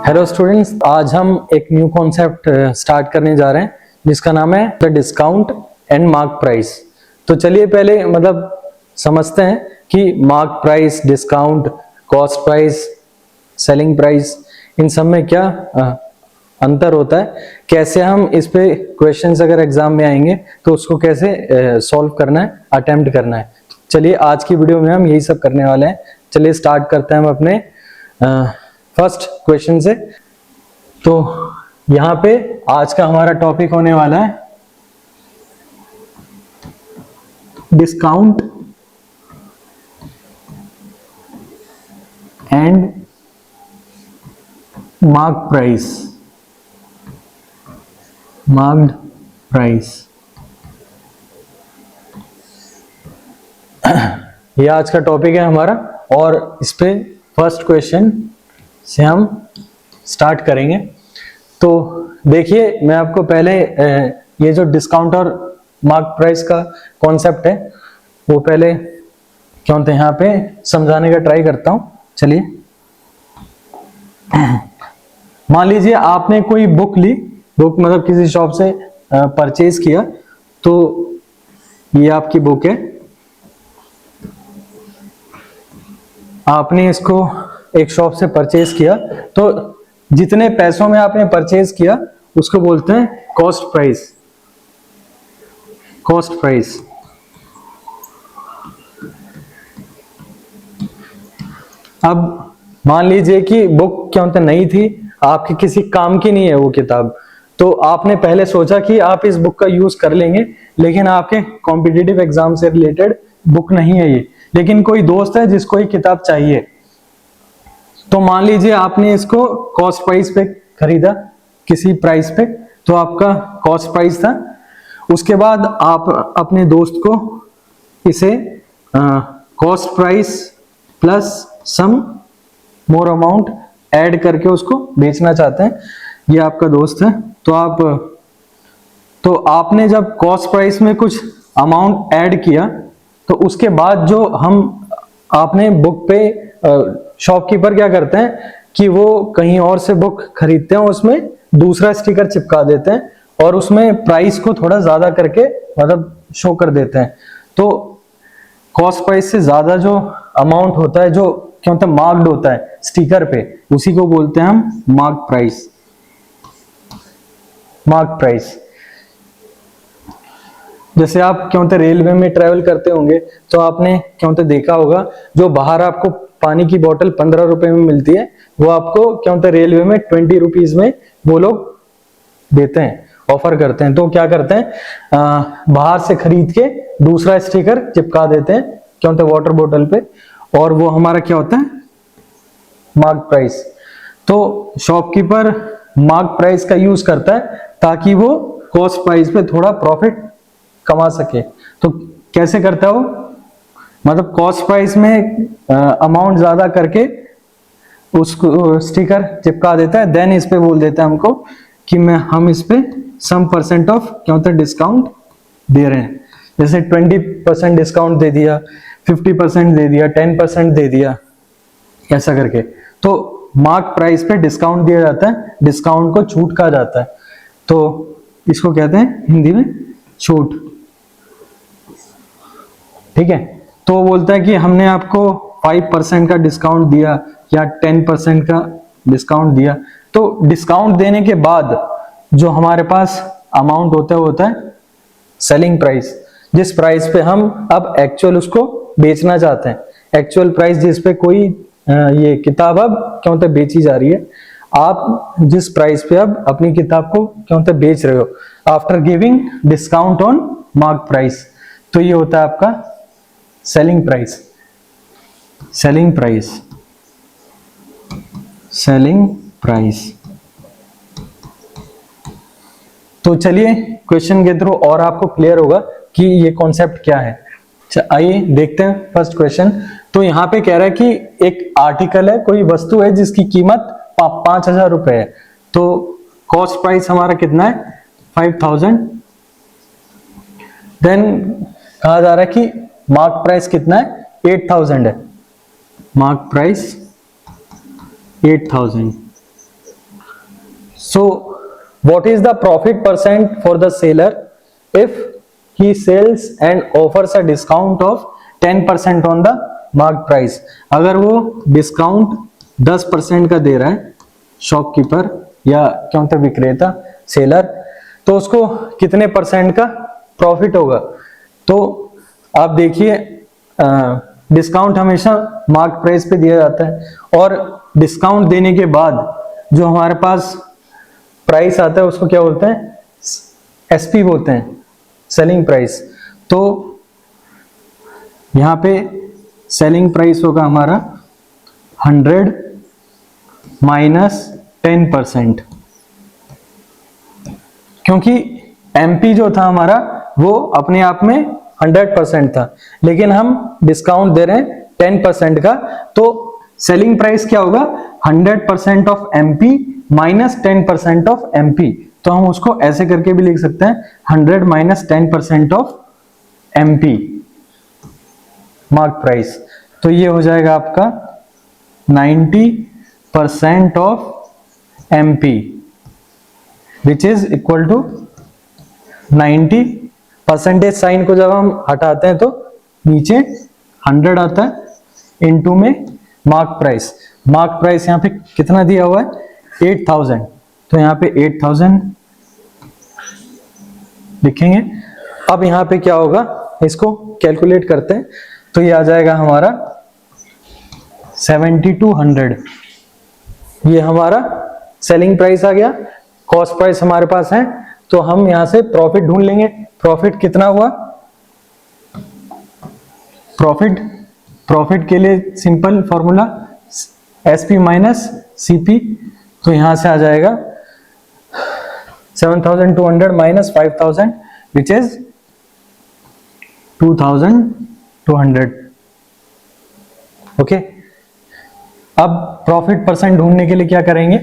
Hello students, आज हम एक न्यू कॉन्सेप्ट स्टार्ट करने जा रहे हैं जिसका नाम है the discount and mark price. तो चलिए पहले समझते हैं कि mark price, discount, cost price, selling price, इन सब में क्या अंतर होता है, कैसे हम इस पे क्वेश्चंस अगर एग्जाम में आएंगे तो उसको कैसे सॉल्व करना है, अटेम्प्ट करना है। चलिए आज की वीडियो में हम यही सब करने वाले हैं। चलिए स्टार्ट करते हैं हम अपने फर्स्ट क्वेश्चन से। तो यहां पे आज का हमारा टॉपिक होने वाला है discount and mark price. Marked price, ये आज का टॉपिक है हमारा और इस पे फर्स्ट क्वेश्चन से हम स्टार्ट करेंगे। तो देखिए, मैं आपको पहले ये जो डिस्काउंट और मार्क प्राइस का कॉन्सेप्ट है वो पहले क्या होता है यहाँ पे समझाने का ट्राई करता हूं। चलिए, मान लीजिए आपने कोई बुक ली, बुक मतलब किसी शॉप से परचेज किया, तो ये आपकी बुक है। आपने इसको एक शॉप से परचेज किया, तो जितने पैसों में आपने परचेज किया उसको बोलते हैं कॉस्ट प्राइस। Cost price. अब मान लीजिए कि बुक क्या होता है नई थी, आपके किसी काम की नहीं है वो किताब, तो आपने पहले सोचा कि आप इस बुक का यूज कर लेंगे, लेकिन आपके कॉम्पिटिटिव एग्जाम से रिलेटेड बुक नहीं है ये, लेकिन कोई दोस्त है जिसको ये किताब चाहिए, तो मान लीजिए आपने इसको कॉस्ट प्राइस पे खरीदा, किसी प्राइस पे, तो आपका कॉस्ट प्राइस था। उसके बाद आप अपने दोस्त को इसे कॉस्ट प्राइस प्लस सम मोर अमाउंट ऐड करके उसको बेचना चाहते हैं। ये आपका दोस्त है, तो आपने जब कॉस्ट प्राइस में कुछ अमाउंट ऐड किया, तो उसके बाद जो आपने बुक पे शॉपकीपर क्या करते हैं कि वो कहीं और से बुक खरीदते हैं, उसमें दूसरा स्टिकर चिपका देते हैं और उसमें प्राइस को थोड़ा ज्यादा करके मतलब शो कर देते हैं। तो कॉस्ट प्राइस से ज्यादा जो अमाउंट होता है, जो क्या होता है मार्क्ड होता है स्टिकर पे, उसी को बोलते हैं हम मार्क प्राइस। Mark price. जैसे आप क्या होता है रेलवे में ट्रेवल करते होंगे, तो आपने क्या होता है देखा होगा, जो बाहर आपको पानी की बोतल 15 रुपए में मिलती है, वो आपको क्या होता है रेलवे में 20 रुपीज में वो लोग देते हैं, ऑफर करते हैं। तो क्या करते हैं, बाहर से खरीद के दूसरा स्टिकर चिपका देते हैं क्या होता है वाटर बोतल पे, और वो हमारा क्या होता है मार्क प्राइस। तो शॉपकीपर मार्क प्राइस का यूज करता है ताकि वो कॉस्ट प्राइस पे थोड़ा प्रॉफिट कमा सके। तो कैसे करता है वो, मतलब कॉस्ट प्राइस में अमाउंट ज्यादा करके उसको स्टिकर चिपका देता है, देन इस पे बोल देता है हमको कि हम इस पे सम परसेंट ऑफ क्या होता है डिस्काउंट दे रहे हैं। जैसे 20% डिस्काउंट दे दिया, 50% दे दिया, 10% दे दिया, ऐसा करके। तो मार्क प्राइस पे डिस्काउंट दिया जाता है, डिस्काउंट को छूट कहा जाता है, तो इसको कहते हैं हिंदी में छूट। ठीक है, तो वो बोलता है कि हमने आपको 5% का डिस्काउंट दिया या 10% का डिस्काउंट दिया। तो डिस्काउंट देने के बाद जो हमारे पास अमाउंट होता है वो होता है सेलिंग प्राइस, जिस प्राइस पे हम अब एक्चुअल उसको बेचना चाहते हैं। एक्चुअल प्राइस जिस पे कोई ये किताब अब क्या होता है बेची जा रही है, आप जिस प्राइस पे अब अपनी किताब को क्या होता है बेच रहे हो, after giving discount on mark price, तो ये होता है आपका selling price. Selling price. Selling price. तो चलिए क्वेश्चन के थ्रू और आपको क्लियर होगा कि ये कॉन्सेप्ट क्या है। आइए देखते हैं फर्स्ट क्वेश्चन। तो यहाँ पे कह रहा है कि एक आर्टिकल है, कोई वस्तु है जिसकी कीमत 5,000 रुपए है, तो कॉस्ट प्राइस हमारा कितना है 5,000। देन कहा जा रहा है कि मार्क प्राइस कितना है 8,000 है। Mark price 8,000। So what is the profit percent for the seller if he sells and offers a discount of 10% on the marked price? अगर वो डिस्काउंट 10% का दे रहा है शॉपकीपर या क्या होता है विक्रेता सेलर, तो उसको कितने परसेंट का प्रॉफिट होगा? तो आप देखिए डिस्काउंट हमेशा मार्क प्राइस पे दिया जाता है और डिस्काउंट देने के बाद जो हमारे पास प्राइस आता है उसको क्या बोलते हैं? एसपी बोलते हैं, सेलिंग प्राइस। तो यहां पे सेलिंग प्राइस होगा हमारा 100 माइनस 10%, क्योंकि एमपी जो था हमारा वो अपने आप में 100% था, लेकिन हम डिस्काउंट दे रहे हैं 10% का, तो सेलिंग प्राइस क्या होगा? 100% of MP minus 10% of MP. तो हम उसको ऐसे करके भी लिख सकते हैं 100 minus 10% of MP mark price. तो ये हो जाएगा आपका 90% ऑफ एमपी which is equal to 90। Percentage sign को जब हम हटाते हैं तो नीचे 100 आता है, इनटू में मार्क प्राइस। मार्क प्राइस यहाँ पे कितना दिया हुआ है? 8000, तो यहाँ पे 8000 लिखेंगे। अब यहाँ पे क्या होगा, इसको कैलकुलेट करते हैं, तो ये आ जाएगा हमारा 7200। ये हमारा सेलिंग प्राइस आ गया, कॉस्ट प्राइस हमारे पास है, तो हम यहां से प्रॉफिट ढूंढ लेंगे। प्रॉफिट कितना हुआ? प्रॉफिट के लिए simple formula SP minus CP, तो यहां से आ जाएगा 7200 माइनस 5000 विच इज 2200। ओके, अब प्रॉफिट परसेंट ढूंढने के लिए क्या करेंगे?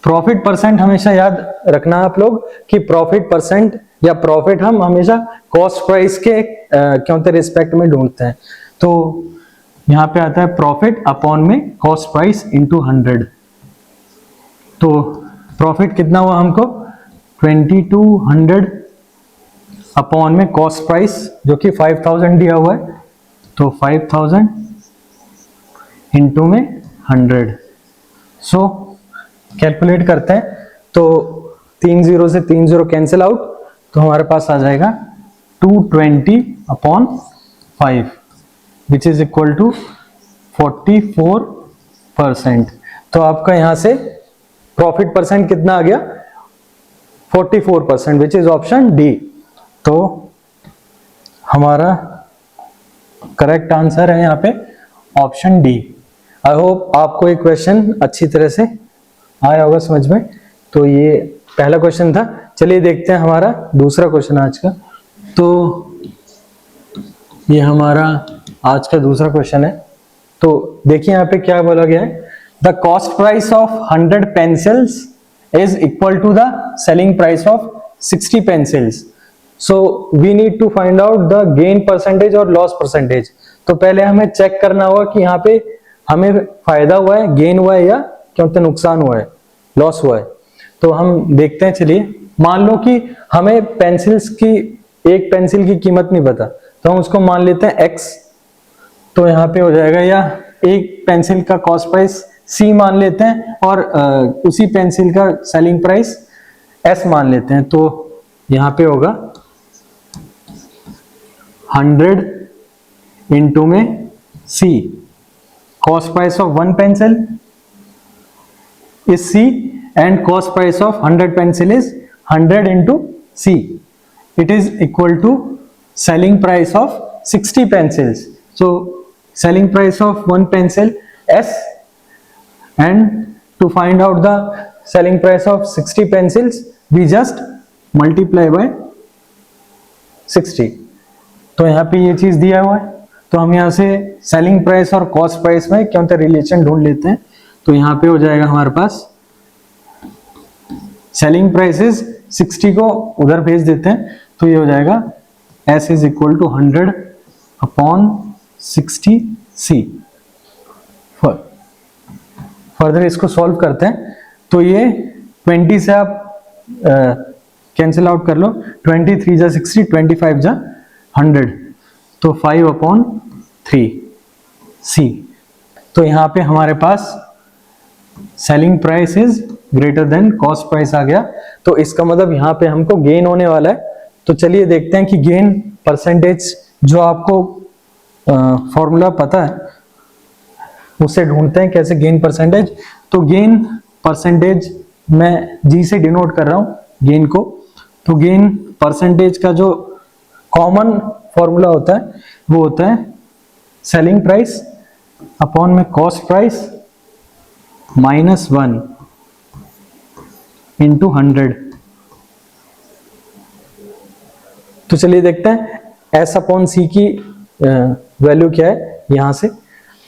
प्रॉफिट परसेंट हमेशा याद रखना आप लोग कि प्रॉफिट परसेंट या प्रॉफिट हम हमेशा कॉस्ट प्राइस के क्यों रिस्पेक्ट में ढूंढते हैं। तो यहां पे आता है प्रॉफिट अपॉन में कॉस्ट प्राइस इंटू 100। तो प्रॉफिट कितना हुआ हमको? 2200 अपॉन में कॉस्ट प्राइस जो कि 5000 दिया हुआ है, तो 5000 इंटू में 100। सो कैलकुलेट करते हैं, तो 3 0 से 3 0 कैंसिल आउट, तो हमारे पास आ जाएगा 220 upon 5 which is equal to 44%। तो आपका यहां से प्रॉफिट परसेंट कितना आ गया? 44% विच इज ऑप्शन डी। तो हमारा करेक्ट आंसर है यहाँ पे ऑप्शन डी। आई होप आपको ये क्वेश्चन अच्छी तरह से आया होगा समझ में। तो ये पहला क्वेश्चन था। चलिए देखते हैं हमारा दूसरा क्वेश्चन आज का। तो ये हमारा आज का दूसरा क्वेश्चन है। तो देखिए यहाँ पे क्या बोला गया है, the cost price of 100 pencils is equal to the selling price of 60 pencils. So we need to find out the gain percentage और लॉस परसेंटेज। तो पहले हमें चेक करना होगा कि यहाँ पे हमें फायदा हुआ है, गेन हुआ है, या क्या होता है नुकसान हुआ है, लॉस हुआ है। तो हम देखते हैं। चलिए मान लो कि हमें पेंसिल्स की एक पेंसिल की कीमत नहीं पता, तो हम उसको मान लेते हैं x। तो यहाँ पे हो जाएगा, या एक पेंसिल का कॉस्ट प्राइस c मान लेते हैं और उसी पेंसिल का सेलिंग प्राइस s मान लेते हैं। तो यहाँ पे होगा 100 इंटू में c, cost price of one pencil is C and cost price of 100 pencil is 100 into C. It is equal to selling price of 60 pencils. So selling price of one pencil S, and to find out the selling price of 60 pencils we just multiply by 60. तो यहाँ पे ये चीज दिया हुआ है, तो हम यहाँ से सेलिंग प्राइस और कॉस्ट प्राइस में क्या होता है रिलेशन ढूंढ लेते हैं। तो यहाँ पे हो जाएगा हमारे पास सेलिंग प्राइसेस 60 को उधर भेज देते हैं, तो ये हो जाएगा S is equal to 100 upon 60 C further इसको सॉल्व करते हैं। तो ये 20 से आप कैंसिल आउट कर लो, 23 जा 60, 25 जा 100, तो 5/3 सी। तो यहाँ पे हमारे पास selling price is greater than cost price आ गया। तो इसका मतलब यहाँ पे हमको गेन होने वाला है। तो चलिए देखते हैं कि गेन परसेंटेज जो आपको फॉर्मूला पता है उससे ढूंढते हैं कैसे गेन परसेंटेज। तो गेन परसेंटेज मैं जी से डिनोट कर रहा हूं गेन को। तो गेन परसेंटेज का जो कॉमन फॉर्मूला होता है वो होता है सेलिंग प्राइस अपॉन में कॉस्ट प्राइस -1 इंटू 100। तो चलिए देखते हैं एस अपॉन सी की वैल्यू क्या है यहां से।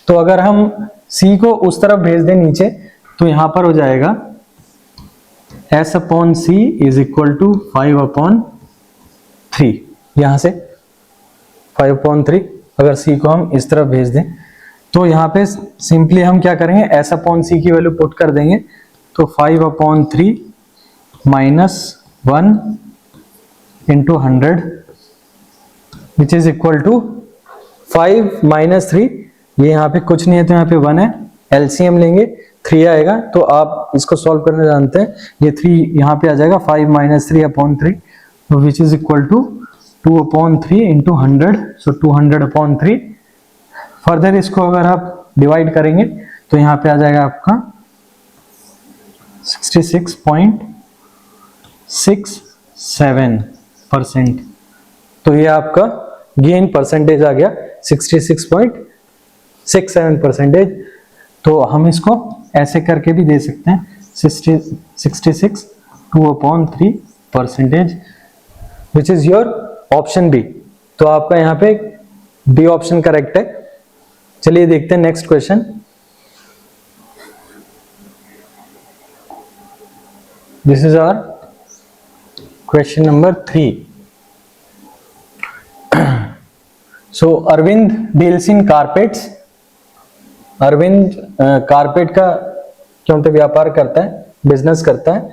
तो अगर हम सी को उस तरफ भेज दें नीचे, तो यहां पर हो जाएगा S upon C is equal to 5/3। यहां से 5/3 अगर सी को हम इस तरफ भेज दें, तो यहां पे सिंपली हम क्या करेंगे, एस अपॉन सी की वैल्यू पुट कर देंगे। तो 5/3 -1 into 100 which is equal to 5 - 3। ये यहाँ पे कुछ नहीं है तो यहाँ पे 1 है, एलसीएम लेंगे 3 आएगा। तो आप इसको सॉल्व करना जानते हैं, ये 3 यहाँ पे आ जाएगा, 5 - 3/3 which is equal to 2/3 into 100, so 200/3। Further इसको अगर आप डिवाइड करेंगे तो यहाँ पे आ जाएगा आपका 66.67%। तो ये आपका गेन परसेंटेज आ गया 66.67%। तो हम इसको ऐसे करके भी दे सकते हैं 66 2/3% which is your option B. तो आपका यहाँ पे बी ऑप्शन करेक्ट है। चलिए देखते हैं next question. This is our question number 3। So Arvind deals in carpets. Arvind carpet का क्यों तो व्यापार करता है, बिजनेस करता है,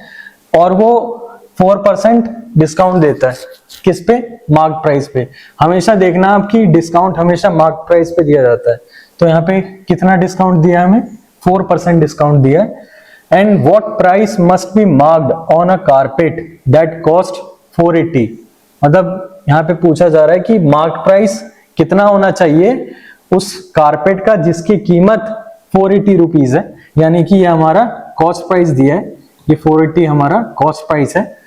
और वो 4% डिस्काउंट देता है किस पे, मार्क प्राइस पे। हमेशा देखना आपकी डिस्काउंट हमेशा मार्क प्राइस पे दिया जाता है। तो यहाँ पे कितना डिस्काउंट दिया है हमें, 4% डिस्काउंट दिया है। And what price must be marked on a carpet that cost 480। मतलब यहाँ पे पूछा जा रहा है कि मार्क प्राइस कितना होना चाहिए उस कारपेट का जिसकी कीमत 480 रुपीज है। यानी कि ये हमारा कॉस्ट प्राइस दिया है, ये 480 हमारा कॉस्ट प्राइस है।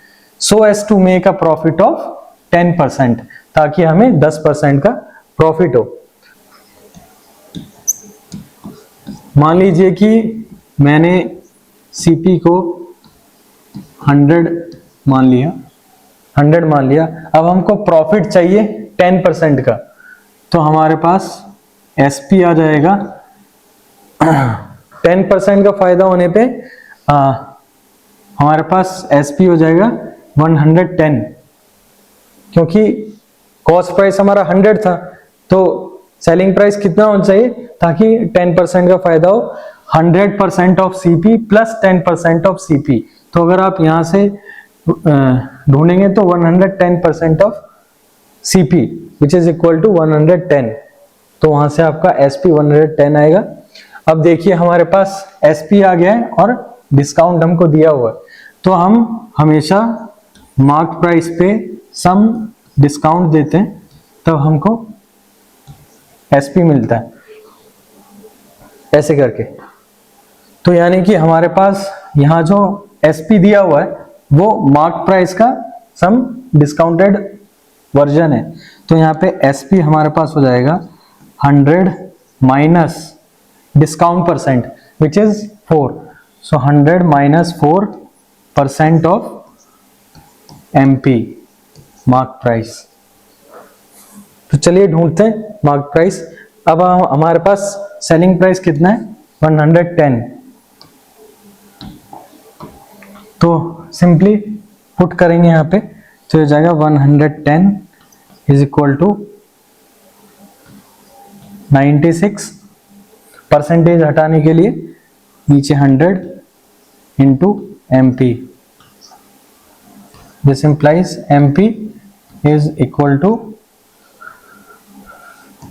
So as to make a profit of 10%, ताकि हमें 10% का प्रॉफिट हो। मान लीजिए कि मैंने सीपी को 100 मान लिया, अब हमको प्रॉफिट चाहिए 10% का। तो हमारे पास एसपी आ जाएगा 10% का फायदा होने पे हमारे पास एसपी हो जाएगा 110, क्योंकि कॉस्ट प्राइस हमारा 100 था। तो सेलिंग प्राइस कितना होना चाहिए ताकि 10% का फायदा हो, 100% of CP plus 10% of CP. तो अगर आप यहां से ढूंढेंगे तो 110% of CP which is equal to 110। तो वहां से आपका एसपी 110 आएगा। अब देखिए हमारे पास एसपी आ गया है और डिस्काउंट हमको दिया हुआ है। तो हम हमेशा मार्क प्राइस पे सम डिस्काउंट देते हैं, तब हमको एसपी मिलता है ऐसे करके। तो यानी कि हमारे पास यहाँ जो एसपी दिया हुआ है वो मार्क प्राइस का सम डिस्काउंटेड वर्जन है। तो यहाँ पे एसपी हमारे पास हो जाएगा 100 minus discount percent which is 4। So 100 minus 4% of MP mark price. तो चलिए ढूंढते हैं मार्क प्राइस। अब हमारे पास सेलिंग प्राइस कितना है 110। तो सिंपली पुट करेंगे यहाँ पे, तो हो जाएगा 110 इज इक्वल टू 96 परसेंटेज हटाने के लिए नीचे 100 into MP. This implies MP is equal to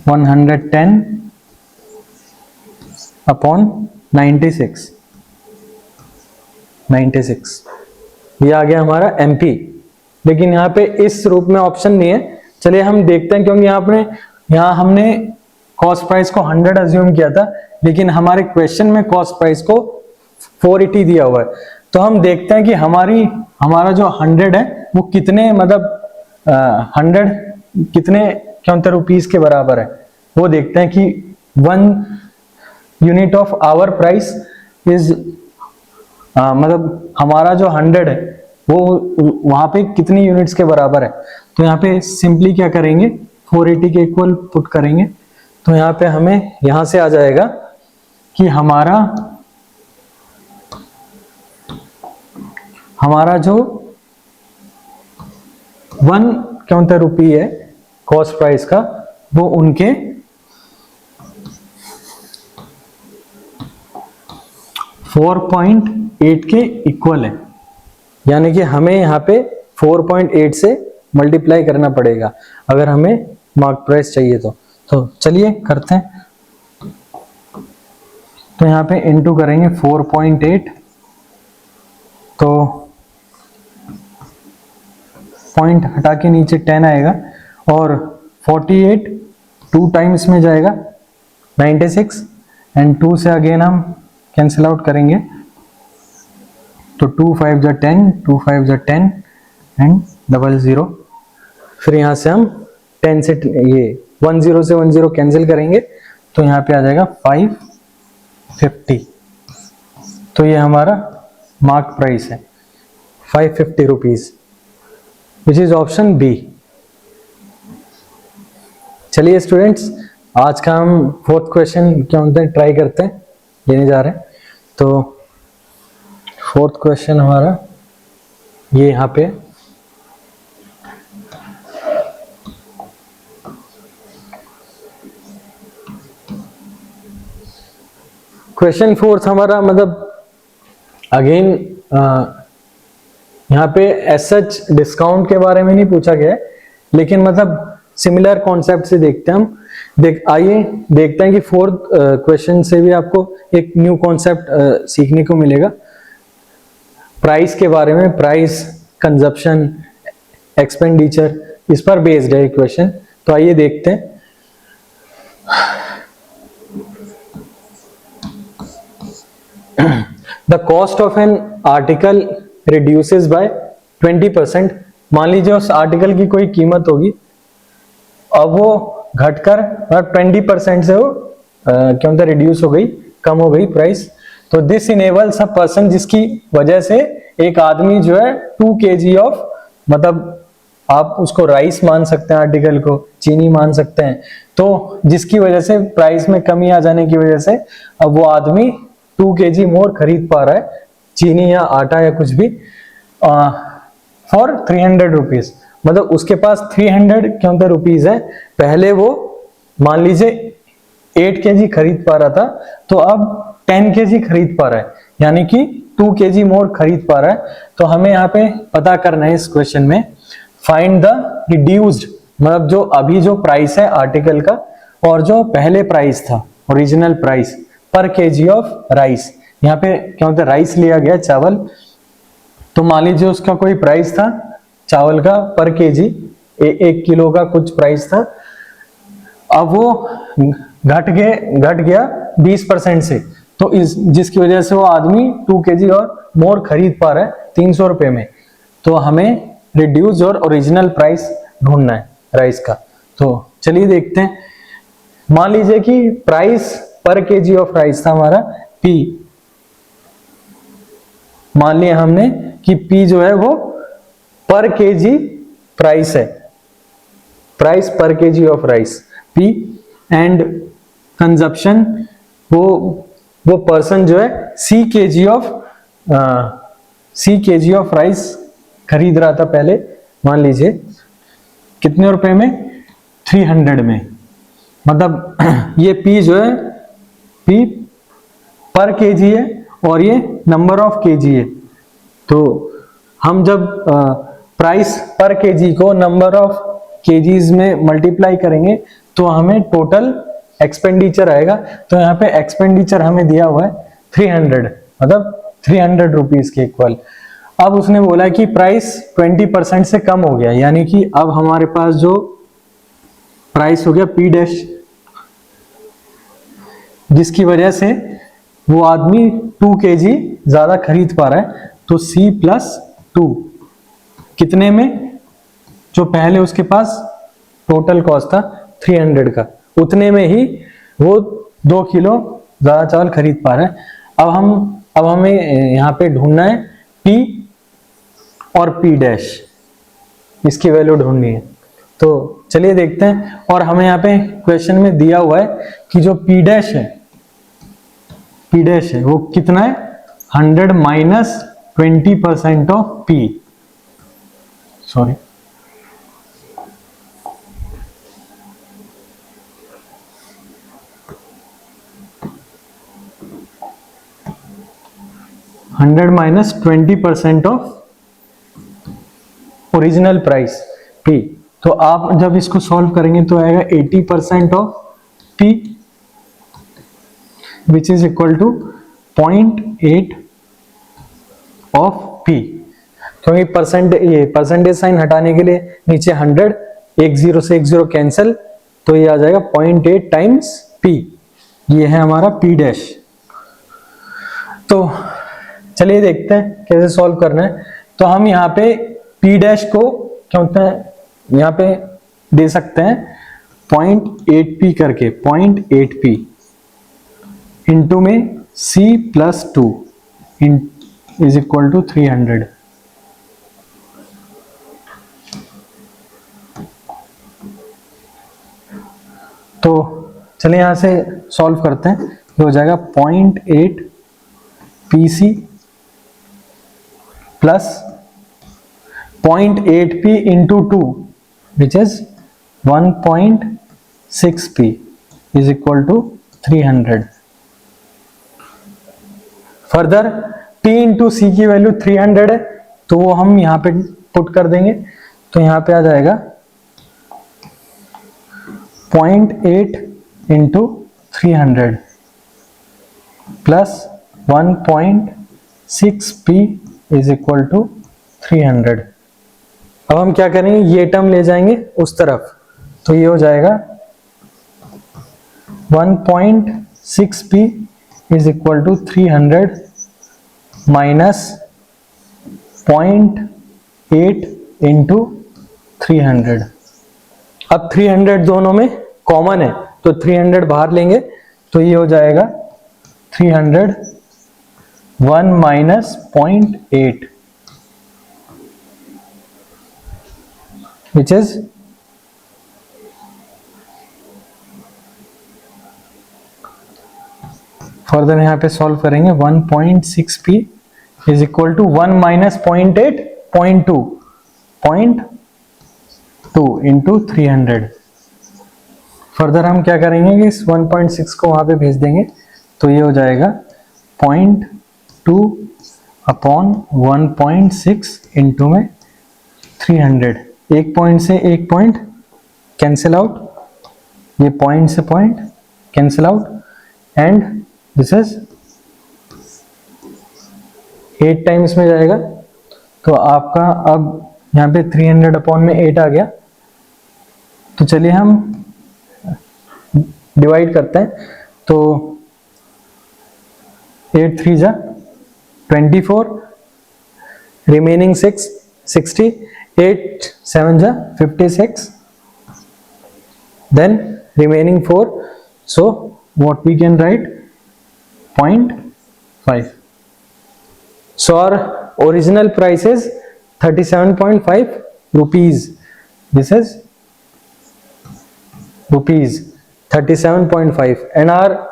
110 upon 96. ये आ गया हमारा MP, लेकिन यहाँ पे इस रूप में ऑप्शन नहीं है। चलिए हम देखते हैं, क्योंकि यहाँ हमने कॉस्ट प्राइस को 100 अज्यूम किया था, लेकिन हमारे क्वेश्चन में कॉस्ट प्राइस को 480 दिया हुआ है। तो हम देखते हैं कि हमारा जो 100 है वो कितने, मतलब 100 कितने रुपीस के बराबर है, वो देखते हैं कि 1 unit of our price is, मतलब हमारा जो 100 है वो वहां पे कितनी यूनिट्स के बराबर है। तो यहाँ पे सिंपली क्या करेंगे, 480 के इक्वल पुट करेंगे। तो यहाँ पे हमें यहां से आ जाएगा कि हमारा जो 1 रुपी है कॉस्ट प्राइस का, वो उनके 4.8 के इक्वल है। यानी कि हमें यहाँ पे 4.8 से मल्टीप्लाई करना पड़ेगा अगर हमें मार्क प्राइस चाहिए तो चलिए करते हैं। तो यहाँ पे इनटू करेंगे 4.8, तो पॉइंट हटा के नीचे 10 आएगा, और 48 2 टाइम्स में जाएगा 96, एंड 2 से अगेन हम कैंसिल आउट करेंगे, तो 2 5 जा 10, 2 5 जा 10 एंड 00। फिर यहाँ से हम 10 से ये 10 से 10 कैंसिल करेंगे, तो यहाँ पे आ जाएगा 550। तो ये हमारा मार्क प्राइस है 550 rupees, which is option B. चलिए स्टूडेंट्स, आज का हम 4th क्वेश्चन क्या होता है ट्राई करते हैं, लेने जा रहे हैं। तो 4th क्वेश्चन हमारा ये यहाँ पे, क्वेश्चन 4th हमारा, मतलब अगेन यहाँ पे एज सच डिस्काउंट के बारे में नहीं पूछा गया है, लेकिन मतलब सिमिलर कॉन्सेप्ट से देखते हैं हम। आइए देखते हैं कि 4th क्वेश्चन से भी आपको एक न्यू कॉन्सेप्ट सीखने को मिलेगा प्राइस के बारे में। प्राइस, कंजप्शन, एक्सपेंडिचर, इस पर बेस्ड है क्वेश्चन। तो आइए देखते हैं। The cost of an article reduces by 20%। मान लीजिए उस आर्टिकल की कोई कीमत होगी, अब वो घटकर 20% से वो क्या होता है रिड्यूस हो गई, कम हो गई प्राइस। तो दिस इनेबल्स अ पर्सन, जिसकी वजह से एक आदमी जो है 2 kg ऑफ, मतलब आप उसको राइस मान सकते हैं, आर्टिकल को चीनी मान सकते हैं, तो जिसकी वजह से प्राइस में कमी आ जाने की वजह से अब वो आदमी 2 kg मोर खरीद पा रहा है चीनी या आटा या कुछ भी फॉर 300 रुपीज। मतलब उसके पास 300 रुपीज है। पहले वो मान लीजिए 8 kg खरीद पा रहा था, तो अब 10 kg खरीद पा रहा है, यानी कि 2 kg मोर खरीद पा रहा है। तो हमें यहाँ पे पता करना है इस क्वेश्चन में, फाइंड द रिड्यूस्ड, मतलब जो अभी जो प्राइस है आर्टिकल का और जो पहले प्राइस था ओरिजिनल प्राइस पर केजी ऑफ राइस। यहाँ पे क्या होता है, राइस लिया गया, चावल। तो मान लीजिए उसका कोई प्राइस था चावल का पर केजी, 1 किलो का कुछ प्राइस था। अब वो घट गया 20% से, तो जिसकी वजह से वो आदमी 2 kg और मोर खरीद पा रहा है 300 रुपए में। तो हमें रिड्यूस और ओरिजिनल प्राइस ढूंढना है राइस का। तो चलिए देखते हैं। मान लीजिए कि प्राइस पर केजी ऑफ राइस था हमारा P। मान लिया हमने कि P जो है वो पर केजी प्राइस है, प्राइस पर KG of rice P, and consumption वो पर्सन जो है C kg ऑफ राइस खरीद रहा था पहले, मान लीजिए कितने रुपए में, 300 में। मतलब ये P जो है P पर केजी है और ये नंबर ऑफ केजी है। तो हम जब प्राइस पर केजी को नंबर ऑफ केजीज में मल्टीप्लाई करेंगे तो हमें टोटल एक्सपेंडिचर आएगा। तो यहाँ पे एक्सपेंडिचर हमें दिया हुआ है 300, मतलब 300 रुपीज के इक्वल। अब उसने बोला कि प्राइस 20% से कम हो गया, यानी कि अब हमारे पास जो प्राइस हो गया P डैश, जिसकी वजह से वो आदमी 2 kg ज्यादा खरीद पा रहा है। तो C प्लस 2 कितने में, जो पहले उसके पास टोटल कॉस्ट था 300 का, उतने में ही वो 2 किलो ज्यादा चावल खरीद पा रहा है। अब हमें यहाँ पे ढूंढना है P और P डैश, इसकी वैल्यू ढूंढनी है। तो चलिए देखते हैं। और हमें यहाँ पे क्वेश्चन में दिया हुआ है कि जो P डैश है वो कितना है, 100 minus 20% of P, sorry 100 minus 20% of original price P। तो आप जब इसको सॉल्व करेंगे तो आएगा 80% of P which is equal to 0.8 of P। क्योंकि परसेंटेज साइन हटाने के लिए नीचे 100, एक जीरो से एक जीरो कैंसिल, तो ये आ जाएगा 0.8 टाइम्स P। ये है हमारा P डैश। तो चलिए देखते हैं कैसे सॉल्व करना है। तो हम यहाँ पे P डैश को क्या होता है यहाँ पे दे सकते हैं 0.8P करके, 0.8P इंटू में C plus 2 is equal to 300। तो चलिए यहां से सॉल्व करते हैं। ये हो जाएगा 0.8 PC plus 0.8P into 2 which is 1.6P is equal to 300। Further P into C की वैल्यू 300 है, तो वो हम यहाँ पे पुट कर देंगे। तो यहाँ पे आ जाएगा 0.8 into 300 plus 1.6P is equal to 300। अब हम क्या करेंगे, ये टर्म ले जाएंगे उस तरफ, तो ये हो जाएगा 1.6P is equal to 300 minus 0.8 into 300। अब 300 दोनों में कॉमन है, तो 300 बाहर लेंगे, तो ये हो जाएगा 300 1 माइनस 0.8 विच इज फर्दर यहाँ पे सॉल्व करेंगे 1.6P is equal to 1 minus 0.8 0.2 into 300। Further हम क्या करेंगे कि इस 1.6 को वहां पे भेज देंगे, तो ये हो जाएगा 0.2 अपॉन 1.6 इंटू में 300। एक पॉइंट से एक पॉइंट कैंसिल आउट, ये पॉइंट से point cancel out, and this is 8 times में जाएगा। तो आपका अब यहाँ पे 300 अपॉन में 8 आ गया। तो चलिए हम डिवाइड करते हैं। तो 8 3 जा 24, रिमेनिंग 6 60, 8 7 जा 56, then remaining 4, so what we can write 0.5. So our original price is 37.5 rupees. This is rupees 37.5 and our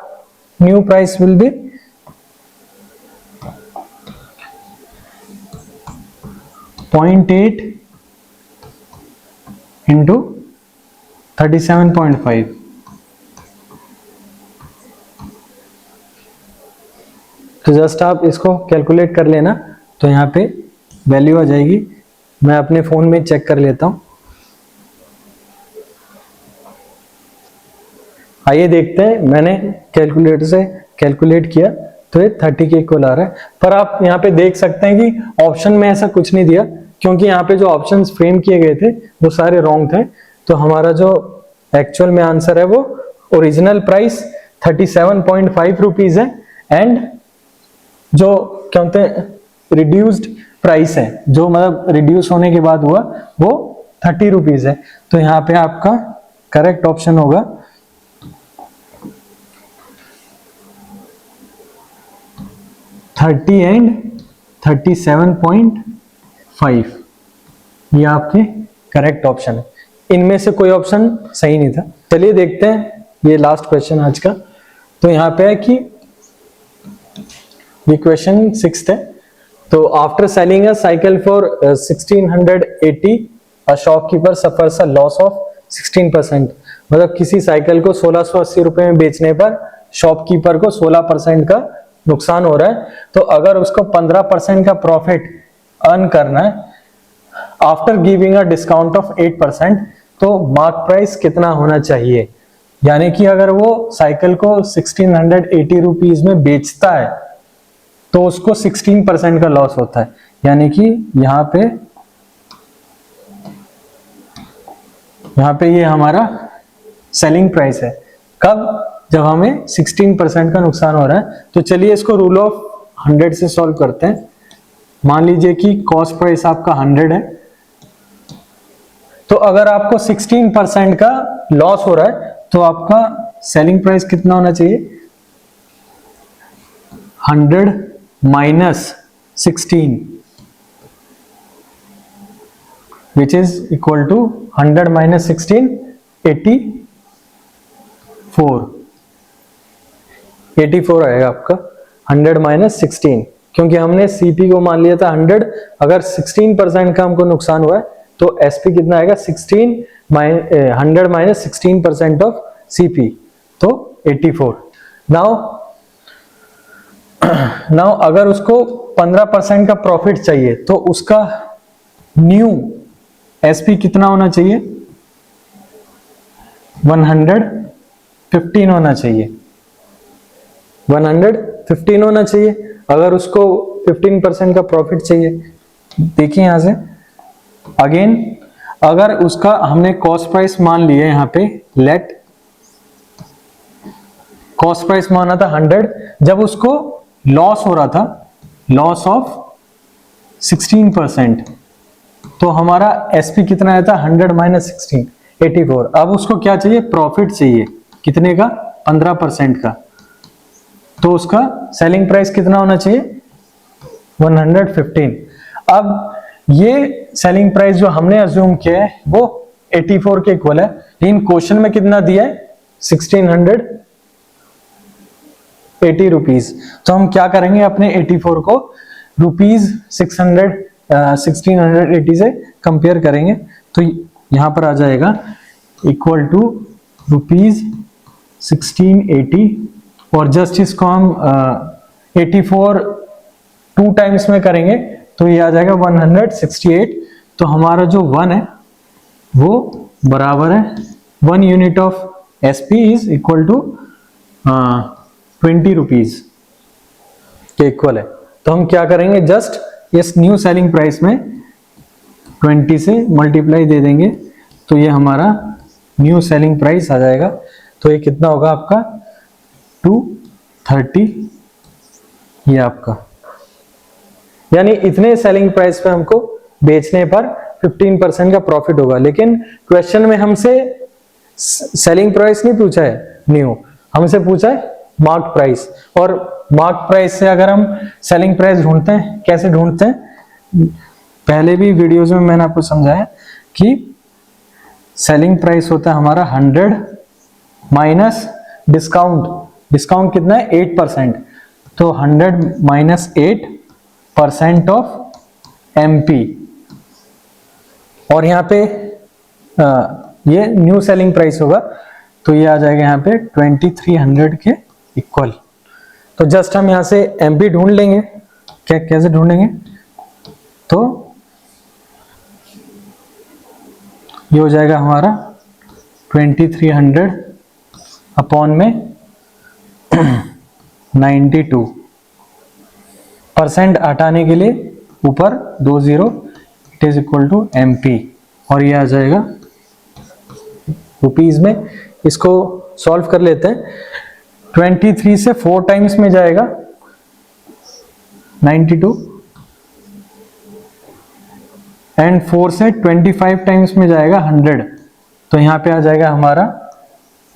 new price will be 0.8 into 37.5 तो जस्ट आप इसको कैलकुलेट कर लेना, तो यहाँ पे वैल्यू आ जाएगी। मैं अपने फोन में चेक कर लेता हूँ। आइए देखते हैं, मैंने कैलकुलेटर से कैलकुलेट किया तो ये 30 के इक्वल आ रहा है। पर आप यहाँ पे देख सकते हैं कि ऑप्शन में ऐसा कुछ नहीं दिया, क्योंकि यहाँ पे जो ऑप्शंस फ्रेम किए गए थे वो सारे रॉन्ग थे। तो हमारा जो एक्चुअल में आंसर है वो ओरिजिनल प्राइस 37.5 रुपीज है, एंड जो क्या बोलते हैं रिड्यूस्ड प्राइस है, जो मतलब रिड्यूस होने के बाद हुआ, वो 30 रुपीज है। तो यहाँ पे आपका करेक्ट ऑप्शन होगा 30 एंड 37.5, ये आपके करेक्ट ऑप्शन है। इनमें से कोई ऑप्शन सही नहीं था। चलिए देखते हैं ये लास्ट क्वेश्चन आज का। तो यहाँ पे है कि ये क्वेश्चन 6th है। तो after selling a cycle for 1680 a shopkeeper suffers a loss of 16%। मतलब किसी साइकिल को 1680 रुपए में बेचने पर शॉपकीपर को 16% का नुकसान हो रहा है। तो अगर उसको 15% का प्रॉफिट अर्न करना है after giving a discount of 8%, तो मार्क प्राइस कितना होना चाहिए। यानी कि अगर वो साइकिल को 1680 रुपीज में बेचता है तो उसको 16% का लॉस होता है। यानी कि यहाँ पे ये हमारा सेलिंग प्राइस है। कब? जब हमें 16% का नुकसान हो रहा है। तो चलिए इसको रूल ऑफ 100 से सॉल्व करते हैं। मान लीजिए कि कॉस्ट प्राइस आपका 100 है, तो अगर आपको 16% का लॉस हो रहा है तो आपका सेलिंग प्राइस कितना होना चाहिए? 100 minus 16 which is equal to 100 minus 16 84 आएगा आपका। 100 माइनस 16, क्योंकि हमने सीपी को मान लिया था 100। अगर 16% का हमको नुकसान हुआ है तो एसपी कितना आएगा? 100 माइनस 16% ऑफ सीपी, तो 84। नाउ अगर उसको 15% का प्रॉफिट चाहिए तो उसका न्यू एसपी कितना होना चाहिए? 115 होना चाहिए। 115 होना चाहिए अगर उसको 15% का प्रॉफिट चाहिए। देखिए यहां से अगेन, अगर उसका हमने कॉस्ट प्राइस मान लिया यहाँ पे, लेट कॉस्ट प्राइस माना था 100, जब उसको लॉस हो रहा था, लॉस ऑफ 16%, तो हमारा एसपी कितना आया था? 100 माइनस 16 84। अब उसको क्या चाहिए? प्रॉफिट चाहिए। कितने का? 15% का। तो उसका सेलिंग प्राइस कितना होना चाहिए? 115। अब ये सेलिंग प्राइस जो हमने अज्यूम किया है वो 84 के इक्वल है, लेकिन क्वेश्चन में कितना दिया है? 1680 रुपीज। तो हम क्या करेंगे? अपने 84 को रुपीज 1680 से कंपेयर करेंगे। तो यहां पर आ जाएगा इक्वल टू रुपीज 1680, और जस्ट इसको हम 84 2 टाइम्स में करेंगे तो ये आ जाएगा 168। तो हमारा जो 1 है वो बराबर है 1 unit of SP is equal to 20 rupees के इक्वल है। तो हम क्या करेंगे? जस्ट इस न्यू सेलिंग प्राइस में 20 से मल्टीप्लाई दे देंगे, तो ये हमारा न्यू सेलिंग प्राइस आ जाएगा। तो ये कितना होगा आपका? 230, ये आपका, यानी इतने सेलिंग प्राइस पे हमको बेचने पर 15% का प्रॉफिट होगा। लेकिन क्वेश्चन में हमसे सेलिंग प्राइस नहीं पूछा है न्यू, हमसे पूछा है मार्क प्राइस। और मार्क प्राइस से अगर हम सेलिंग प्राइस ढूंढते हैं, कैसे ढूंढते हैं? पहले भी वीडियोस में मैंने आपको समझाया कि सेलिंग प्राइस होता है हमारा 100 माइनस डिस्काउंट। डिस्काउंट कितना है? 8%। तो 100 माइनस 8% ऑफ एमपी, और यहाँ पे ये न्यू सेलिंग प्राइस होगा, तो ये आ जाएगा यहाँ पे 2300 के इक्वल। तो तो जस्ट हम यहाँ से एमपी ढूंढ लेंगे। क्या कैसे ढूंढेंगे, तो ये हो जाएगा हमारा 2300 अपॉन में 92 परसेंट हटाने के लिए ऊपर 20 it is equal to MP, और ये आ जाएगा रुपीज में। इसको सॉल्व कर लेते हैं। 23 से 4 टाइम्स में जाएगा 92 एंड 4 से 25 टाइम्स में जाएगा 100, तो यहां पे आ जाएगा हमारा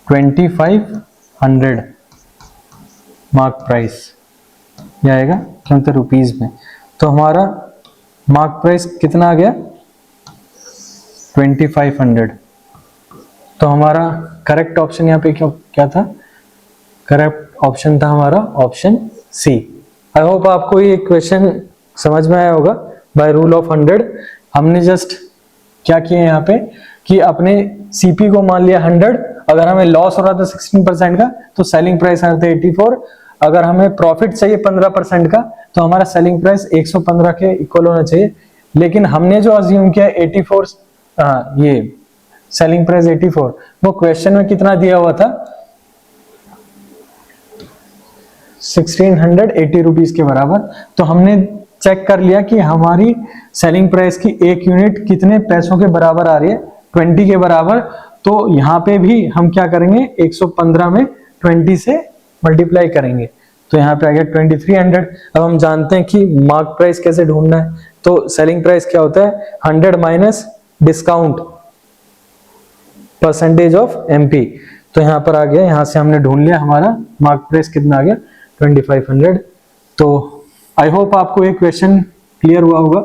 2500 मार्क प्राइस, ये आएगा क्योंकि रुपीज में। तो हमारा मार्क प्राइस कितना आ गया 2500। तो हमारा करेक्ट ऑप्शन यहाँ पे क्या था, करेक्ट ऑप्शन था हमारा ऑप्शन सी। आई होप आपको ये क्वेश्चन समझ में आया होगा। बाय रूल ऑफ 100 हमने जस्ट क्या किया यहाँ पे कि अपने सीपी को मान लिया 100, अगर हमें लॉस हो रहा था 16% का तो सेलिंग प्राइस आ रहा था 84, अगर हमें प्रॉफिट चाहिए 15% का तो हमारा सेलिंग प्राइस 115 के इक्वल होना चाहिए। लेकिन हमने जो अज्यूम किया 84, ये सेलिंग प्राइस 84, वो क्वेश्चन में कितना दिया हुआ था 1680 रुपीज के बराबर। तो हमने चेक कर लिया कि हमारी सेलिंग प्राइस की एक यूनिट कितने पैसों के बराबर आ रही है, 20 के बराबर। तो यहाँ पे भी हम क्या करेंगे 115 में 20 से मल्टीप्लाई करेंगे, तो यहाँ पे आ गया 2300। अब हम जानते हैं कि मार्क प्राइस कैसे ढूंढना है, तो सेलिंग प्राइस क्या होता है 100 minus discount percentage of MP। तो यहाँ पर आ गया, यहाँ से हमने ढूंढ लिया हमारा मार्क प्राइस कितना आ गया 2500। तो आई होप आपको ये क्वेश्चन क्लियर हुआ होगा।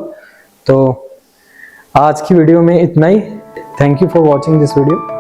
तो आज की वीडियो में इतना ही। Thank you for watching this video.